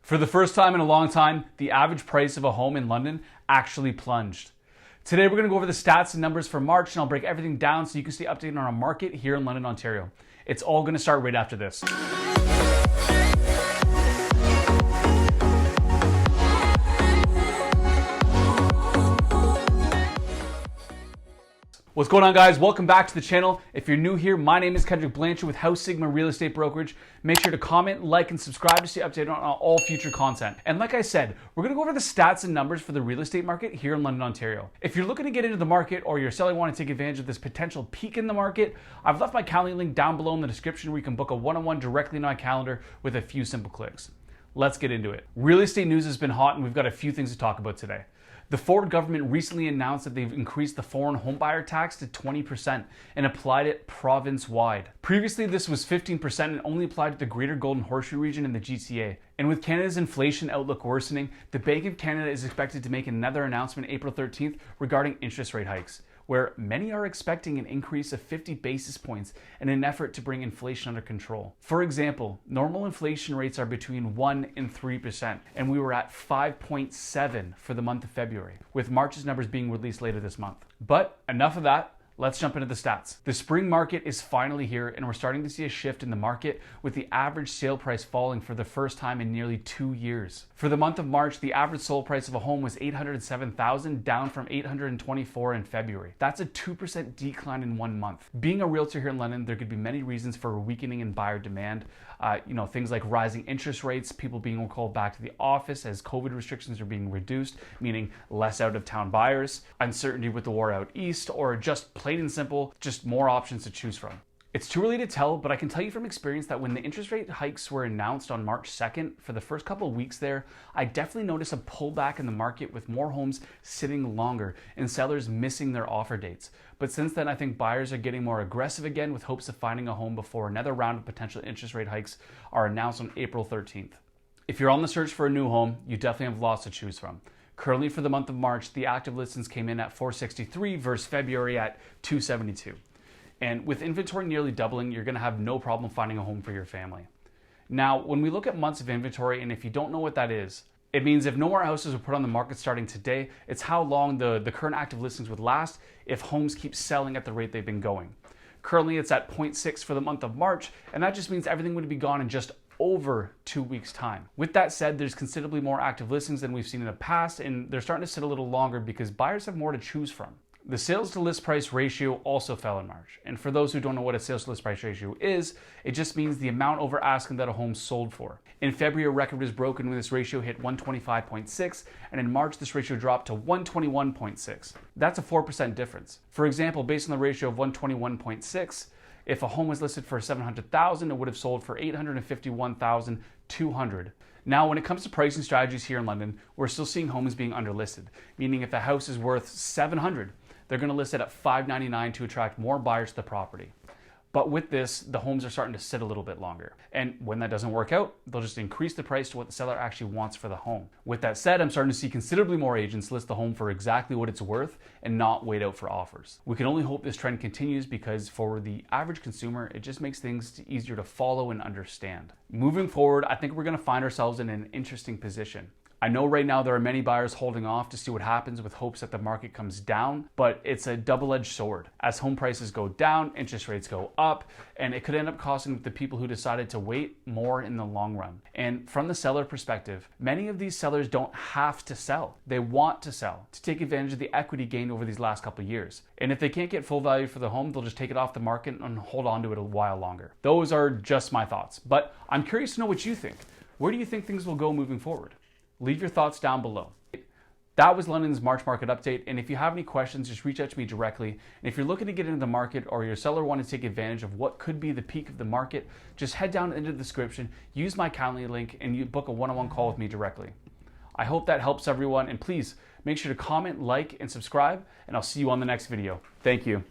For the first time in a long time, the average price of a home in London actually plunged. Today we're going to go over the stats and numbers for March, and I'll break everything down so you can stay updated on our market here in London, Ontario. It's all going to start right after this. What's going on, guys? Welcome back to the channel. If you're new here, my name is Blanchard with HouseSigma Real Estate Brokerage. Make sure to comment, like, and subscribe to stay updated on all future content. And like I said, we're going to go over the stats and numbers for the real estate market here in London, Ontario. If you're looking to get into the market or you're selling, want to take advantage of this potential peak in the market, I've left my calendar link down below in the description where you can book a one-on-one directly in my calendar with a few simple clicks. Let's get into it. Real estate news has been hot, and we've got a few things to talk about today. The Ford government recently announced that they've increased the foreign homebuyer tax to 20% and applied it province-wide. Previously, this was 15% and only applied to the Greater Golden Horseshoe region and the GTA. And with Canada's inflation outlook worsening, the Bank of Canada is expected to make another announcement April 13th regarding interest rate hikes, where many are expecting an increase of 50 basis points in an effort to bring inflation under control. For example, normal inflation rates are between 1% and 3%, and we were at 5.7% for the month of February, with March's numbers being released later this month. But enough of that. Let's jump into the stats. The spring market is finally here, and we're starting to see a shift in the market with the average sale price falling for the first time in nearly 2 years. For the month of March, the average sold price of a home was $807,000, down from $824,000 in February. That's a 2% decline in 1 month. Being a realtor here in London, there could be many reasons for a weakening in buyer demand. Things like rising interest rates, people being called back to the office as COVID restrictions are being reduced, meaning less out-of-town buyers, uncertainty with the war out east, or just plain and simple, just more options to choose from. It's too early to tell, but I can tell you from experience that when the interest rate hikes were announced on March 2nd, for the first couple of weeks there, I definitely noticed a pullback in the market with more homes sitting longer and sellers missing their offer dates. But since then, I think buyers are getting more aggressive again with hopes of finding a home before another round of potential interest rate hikes are announced on April 13th. If you're on the search for a new home, you definitely have lots to choose from. Currently, for the month of March, the active listings came in at 463 versus February at 272. And with inventory nearly doubling, you're going to have no problem finding a home for your family. Now, when we look at months of inventory, and if you don't know what that is, it means if no more houses are put on the market starting today, it's how long the current active listings would last if homes keep selling at the rate they've been going. Currently, it's at 0.6 for the month of March, and that just means everything would be gone in just over 2 weeks' time. With that said, there's considerably more active listings than we've seen in the past, and they're starting to sit a little longer because buyers have more to choose from. The sales to list price ratio also fell in March. And for those who don't know what a sales to list price ratio is, it just means the amount over asking that a home sold for. In February, a record was broken when this ratio hit 125.6, and in March, this ratio dropped to 121.6. That's a 4% difference. For example, based on the ratio of 121.6, if a home was listed for $700,000, it would have sold for $851,200. Now, when it comes to pricing strategies here in London, we're still seeing homes being underlisted, meaning if a house is worth $700,000, they're going to list it at $599,000 to attract more buyers to the property. But with this, the homes are starting to sit a little bit longer. And when that doesn't work out, they'll just increase the price to what the seller actually wants for the home. With that said, I'm starting to see considerably more agents list the home for exactly what it's worth and not wait out for offers. We can only hope this trend continues because for the average consumer, it just makes things easier to follow and understand. Moving forward, I think we're going to find ourselves in an interesting position. I know right now there are many buyers holding off to see what happens with hopes that the market comes down, but it's a double-edged sword. As home prices go down, interest rates go up, and it could end up costing the people who decided to wait more in the long run. And from the seller perspective, many of these sellers don't have to sell. They want to sell to take advantage of the equity gained over these last couple of years. And if they can't get full value for the home, they'll just take it off the market and hold on to it a while longer. Those are just my thoughts, but I'm curious to know what you think. Where do you think things will go moving forward? Leave your thoughts down below. That was London's March market update, and if you have any questions, just reach out to me directly. And if you're looking to get into the market or your seller wants to take advantage of what could be the peak of the market, just head down into the description, use my calendar link, and you book a one-on-one call with me directly. I hope that helps everyone, and please make sure to comment, like, and subscribe, and I'll see you on the next video. Thank you.